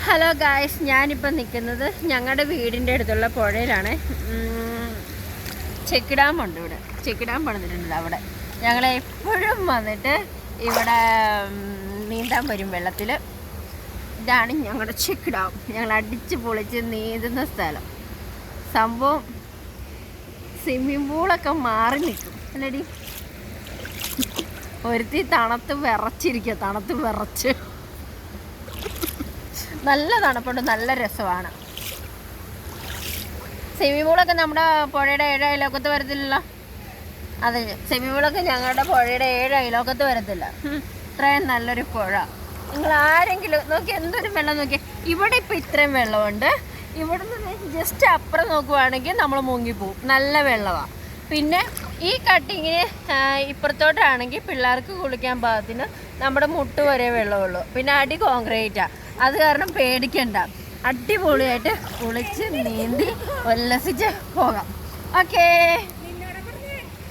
Hello guys, ഞാനിപ്പോൾ നിൽക്കുന്നത് ഞങ്ങളുടെ വീടിൻ്റെ അടുത്തുള്ള പുഴയിലാണ്. ചെക്ക് ഡാം ഉണ്ട് ഇവിടെ. ചെക്ക് ഡാം പണിതിട്ടുണ്ട് അവിടെ. ഞങ്ങളെപ്പോഴും വന്നിട്ട് ഇവിടെ നീന്താൻ വരും വെള്ളത്തിൽ. ഇതാണ് ഞങ്ങളുടെ ചെക്ക് ഡാം. ഞങ്ങൾ അടിച്ച് പൊളിച്ച് നീന്തുന്ന സ്ഥലം. സംഭവം സ്വിമ്മിംഗ് പൂളൊക്കെ മാറി നിൽക്കും അല്ലടി. ഒരുത്തി തണുത്ത് വിറച്ച് നല്ല തണുപ്പുണ്ട്, നല്ല രസമാണ്. സ്വിമ്മിംഗ് പൂളൊക്കെ നമ്മുടെ പുഴയുടെ 7 അയലോക്കത്ത് വരത്തില്ലല്ലോ. അതെ, സ്വിമ്മിംഗ് പൂളൊക്കെ ഞങ്ങളുടെ പുഴയുടെ 7 അയലോക്കത്ത് വരത്തില്ല. ഇത്രയും നല്ലൊരു പുഴ. നിങ്ങൾ ആരെങ്കിലും നോക്കി, എന്തൊരു വെള്ളം നോക്കി. ഇവിടെ ഇപ്പം ഇത്രയും വെള്ളമുണ്ട്. ഇവിടുന്ന് ജസ്റ്റ് അപ്പുറം നോക്കുവാണെങ്കിൽ നമ്മൾ മുങ്ങിപ്പോവും. നല്ല വെള്ളമാണ്. പിന്നെ ഈ കട്ടിങ്ങിന് ഇപ്പുറത്തോട്ടാണെങ്കിൽ പിള്ളേർക്ക് കുളിക്കാൻ പാകത്തിന് നമ്മുടെ മുട്ട് വരെ വെള്ളമുള്ളൂ. പിന്നെ അടി കോൺക്രീറ്റാണ്. അത് കാരണം പേടിക്കണ്ട, അടിപൊളിയായിട്ട് കുളിച്ച് നീന്തി ഉല്ലസിച്ച് പോകാം. ഓക്കേ.